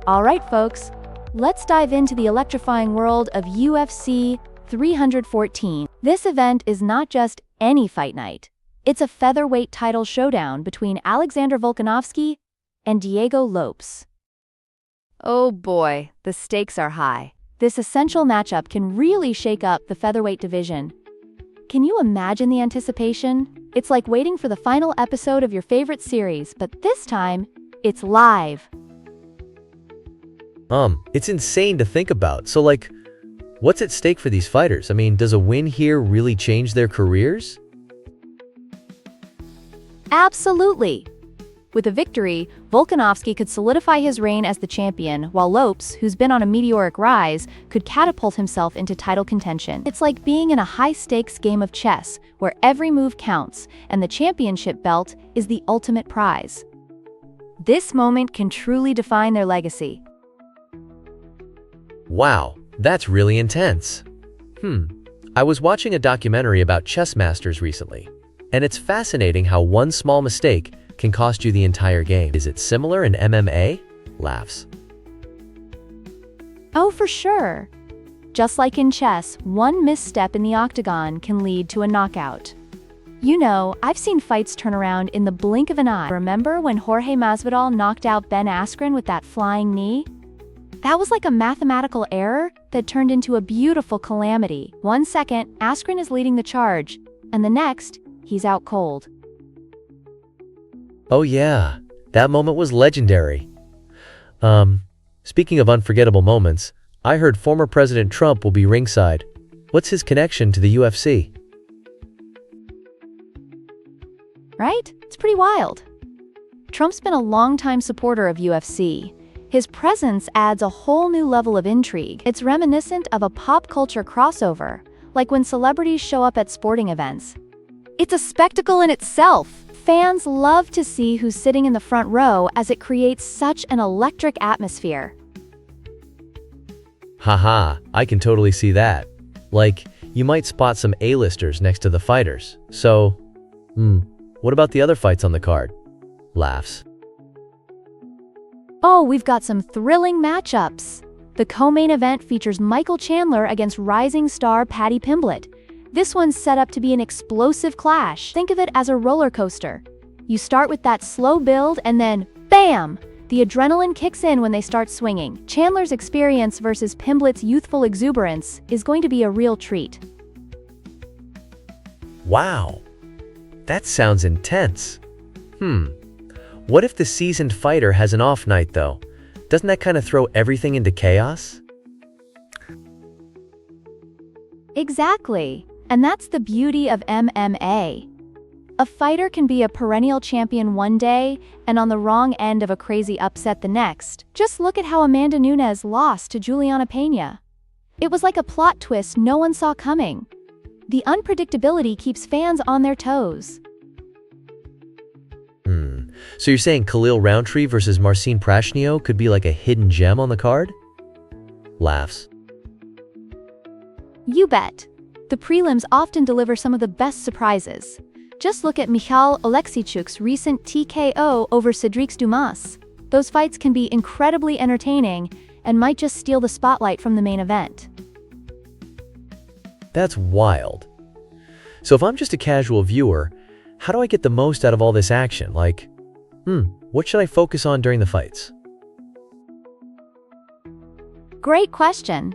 All right, folks, let's dive into the electrifying world of UFC 314. This event is not just any fight night. It's a featherweight title showdown between Alexander Volkanovski and Diego Lopes. Oh boy, the stakes are high. This essential matchup can really shake up the featherweight division. Can you imagine the anticipation? It's like waiting for the final episode of your favorite series, but this time, it's live. It's insane to think about. So what's at stake for these fighters? I mean, does a win here really change their careers? Absolutely. With a victory, Volkanovski could solidify his reign as the champion, while Lopes, who's been on a meteoric rise, could catapult himself into title contention. It's like being in a high-stakes game of chess, where every move counts, and the championship belt is the ultimate prize. This moment can truly define their legacy. Wow, that's really intense. I was watching a documentary about chess masters recently, and it's fascinating how one small mistake can cost you the entire game. Is it similar in MMA? Laughs. Oh, for sure. Just like in chess, one misstep in the octagon can lead to a knockout. You know, I've seen fights turn around in the blink of an eye. Remember when Jorge Masvidal knocked out Ben Askren with that flying knee? That was like a mathematical error that turned into a beautiful calamity. 1 second, Askren is leading the charge, and the next, he's out cold. Oh yeah, that moment was legendary. Speaking of unforgettable moments, I heard former President Trump will be ringside. What's his connection to the UFC? Right? It's pretty wild. Trump's been a longtime supporter of UFC. His presence adds a whole new level of intrigue. It's reminiscent of a pop culture crossover, like when celebrities show up at sporting events. It's a spectacle in itself. Fans love to see who's sitting in the front row as it creates such an electric atmosphere. Haha, I can totally see that. You might spot some A-listers next to the fighters. So, what about the other fights on the card? Laughs. Oh, we've got some thrilling matchups. The co-main event features Michael Chandler against rising star Paddy Pimblett. This one's set up to be an explosive clash. Think of it as a roller coaster. You start with that slow build and then, bam! The adrenaline kicks in when they start swinging. Chandler's experience versus Pimblett's youthful exuberance is going to be a real treat. Wow, that sounds intense. What if the seasoned fighter has an off night though? Doesn't that kind of throw everything into chaos? Exactly. And that's the beauty of MMA. A fighter can be a perennial champion one day and on the wrong end of a crazy upset the next. Just look at how Amanda Nunes lost to Juliana Pena. It was like a plot twist no one saw coming. The unpredictability keeps fans on their toes. So you're saying Khalil Rountree versus Marcin Prachnio could be like a hidden gem on the card? Laughs. You bet. The prelims often deliver some of the best surprises. Just look at Michal Oleksichuk's recent TKO over Cedric Dumas. Those fights can be incredibly entertaining and might just steal the spotlight from the main event. That's wild. So if I'm just a casual viewer, how do I get the most out of all this action? What should I focus on during the fights? Great question.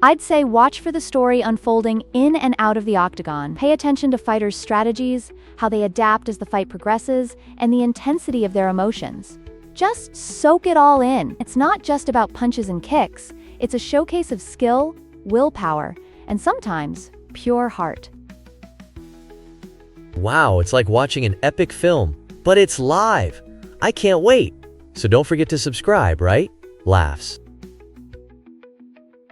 I'd say watch for the story unfolding in and out of the octagon. Pay attention to fighters' strategies, how they adapt as the fight progresses, and the intensity of their emotions. Just soak it all in. It's not just about punches and kicks. It's a showcase of skill, willpower, and sometimes pure heart. Wow, it's like watching an epic film, but it's live. I can't wait. So don't forget to subscribe, right? Laughs.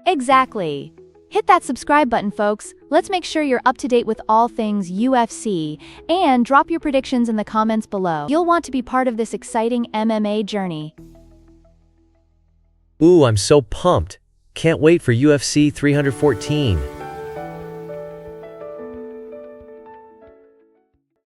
Exactly. Hit that subscribe button, folks. Let's make sure you're up to date with all things UFC, and drop your predictions in the comments below. You'll want to be part of this exciting MMA journey. Ooh, I'm so pumped. Can't wait for UFC 314.